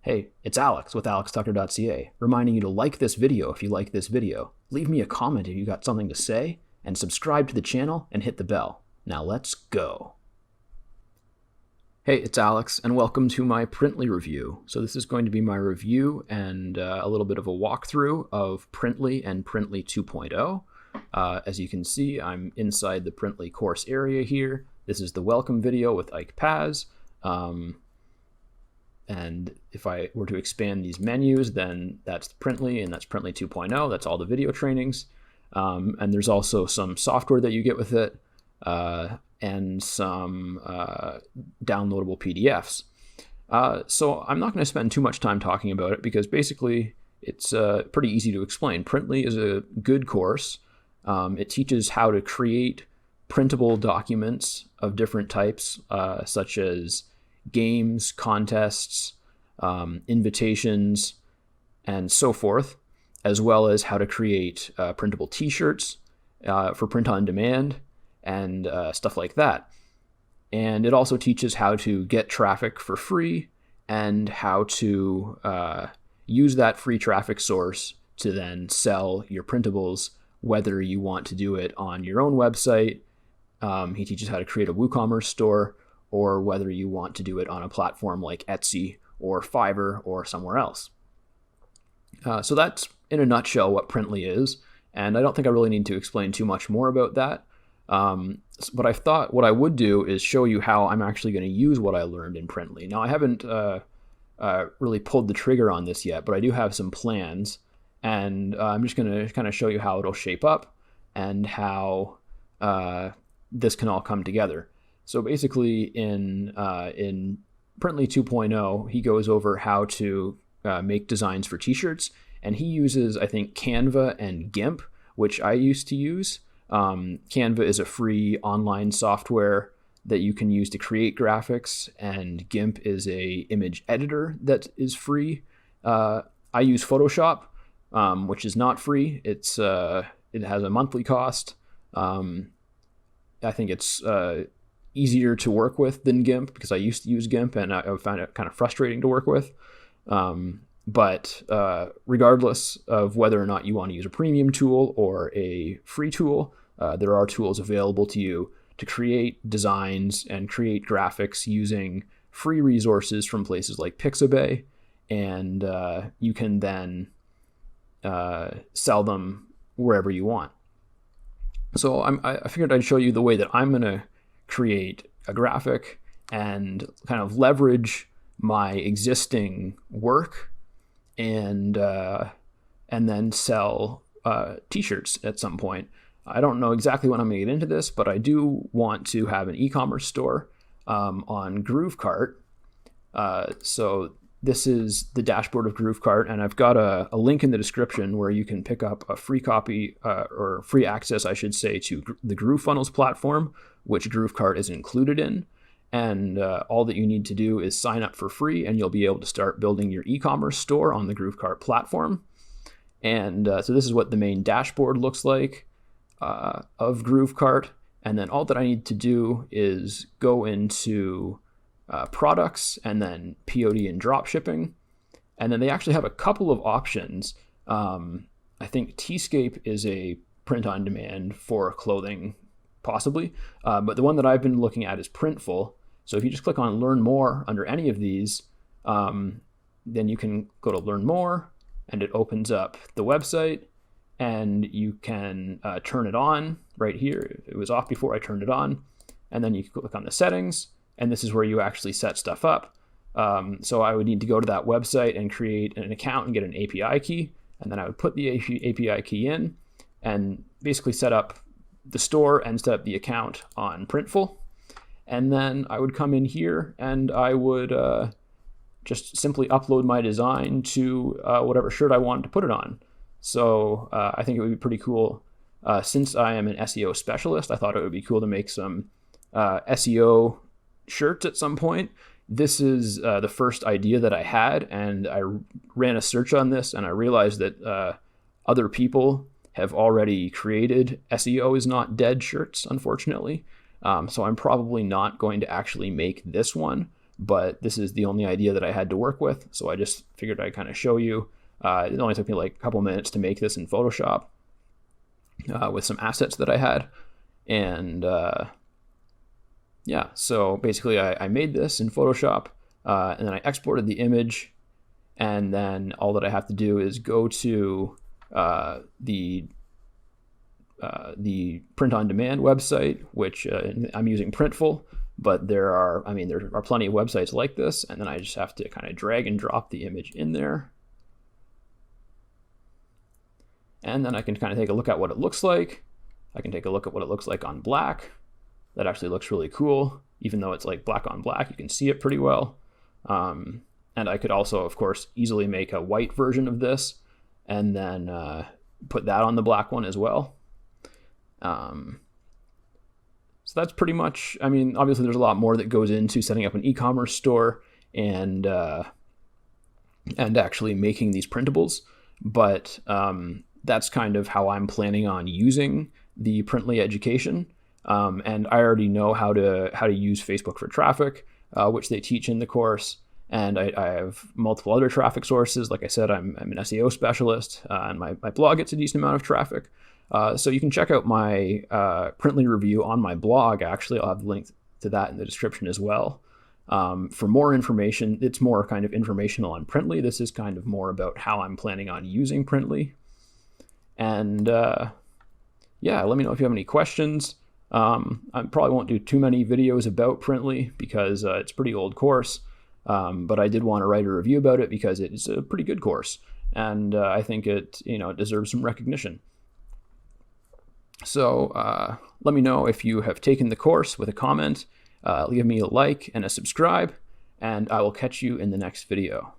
Hey, it's Alex with alextucker.ca, reminding you to like this video if you like this video, leave me a comment if you got something to say, and subscribe to the channel and hit the bell. Now let's go. Hey, it's Alex, and welcome to my Printly review. So this is going to be my review and a little bit of a walkthrough of Printly and Printly 2.0. As you can see, I'm inside the Printly course area here. This is the welcome video with Ike Paz. And if I were to expand these menus, then that's Printly and that's Printly 2.0. That's all the video trainings. And there's also some software that you get with it and some downloadable PDFs. So I'm not going to spend too much time talking about it because basically it's pretty easy to explain. Printly is a good course. It teaches how to create printable documents of different types, such as games, contests, invitations, and so forth, as well as how to create printable t-shirts for print on demand and stuff like that. And it also teaches how to get traffic for free and how to use that free traffic source to then sell your printables, whether you want to do it on your own website. He teaches how to create a WooCommerce store, or whether you want to do it on a platform like Etsy or Fiverr or somewhere else. So that's, in a nutshell, what Printly is, and I don't think I really need to explain too much more about that. But I thought what I would do is show you how I'm actually going to use what I learned in Printly. Now, I haven't really pulled the trigger on this yet, but I do have some plans, and I'm just going to kind of show you how it'll shape up and how this can all come together. So basically in Printly 2.0, he goes over how to make designs for t-shirts, and he uses, I think, Canva and GIMP, which I used to use. Canva is a free online software that you can use to create graphics, and GIMP is a image editor that is free. I use Photoshop, which is not free. It has a monthly cost. I think it's easier to work with than GIMP because I used to use GIMP and I found it kind of frustrating to work with. But regardless of whether or not you want to use a premium tool or a free tool, there are tools available to you to create designs and create graphics using free resources from places like Pixabay, and you can then sell them wherever you want. So I figured I'd show you the way that I'm going to create a graphic and kind of leverage my existing work and then sell t-shirts at some point. I don't know exactly when I'm going to get into this, but I do want to have an e-commerce store on Groovecart. So this is the dashboard of Groovecart, and I've got a link in the description where you can pick up a free copy or free access, I should say, to the GrooveFunnels platform, which Groovecart is included in. And all that you need to do is sign up for free, and you'll be able to start building your e-commerce store on the Groovecart platform. And so this is what the main dashboard looks like of Groovecart. And then all that I need to do is go into products and then POD and drop shipping. And then they actually have a couple of options. I think Tscape is a print on demand for clothing, possibly. But the one that I've been looking at is Printful. So if you just click on Learn More under any of these, then you can go to Learn More, and it opens up the website, and you can turn it on right here. It was off before I turned it on. And then you can click on the settings, and this is where you actually set stuff up. So I would need to go to that website and create an account and get an API key, and then I would put the API key in and basically set up the store and set up the account on Printful. And then I would come in here and I would just simply upload my design to whatever shirt I wanted to put it on. So I think it would be pretty cool. Since I am an SEO specialist, I thought it would be cool to make some SEO shirts at some point. This is the first idea that I had, and I ran a search on this, and I realized that other people have already created SEO is not dead shirts, unfortunately. So I'm probably not going to actually make this one, but this is the only idea that I had to work with. So I just figured I'd kind of show you. It only took me like a couple minutes to make this in Photoshop with some assets that I had. And yeah, so basically I made this in Photoshop and then I exported the image. And then all that I have to do is go to the print on demand website, which I'm using Printful, but there are plenty of websites like this. And then I just have to kind of drag and drop the image in there. And then I can kind of take a look at what it looks like. I can take a look at what it looks like on black. That actually looks really cool. Even though it's like black on black, you can see it pretty well. And I could also, of course, easily make a white version of this and then put that on the black one as well. So that's pretty much, I mean, obviously there's a lot more that goes into setting up an e-commerce store and actually making these printables. But that's kind of how I'm planning on using the Printly education. And I already know how to use Facebook for traffic, which they teach in the course. And I have multiple other traffic sources. Like I said, I'm an SEO specialist, and my blog gets a decent amount of traffic. So you can check out my Printly review on my blog. Actually, I'll have the link to that in the description as well. For more information, it's more kind of informational on Printly. This is kind of more about how I'm planning on using Printly. And yeah, let me know if you have any questions. I probably won't do too many videos about Printly because it's a pretty old course. But I did want to write a review about it because it's a pretty good course, and I think it deserves some recognition. So let me know if you have taken the course with a comment. Leave me a like and a subscribe, and I will catch you in the next video.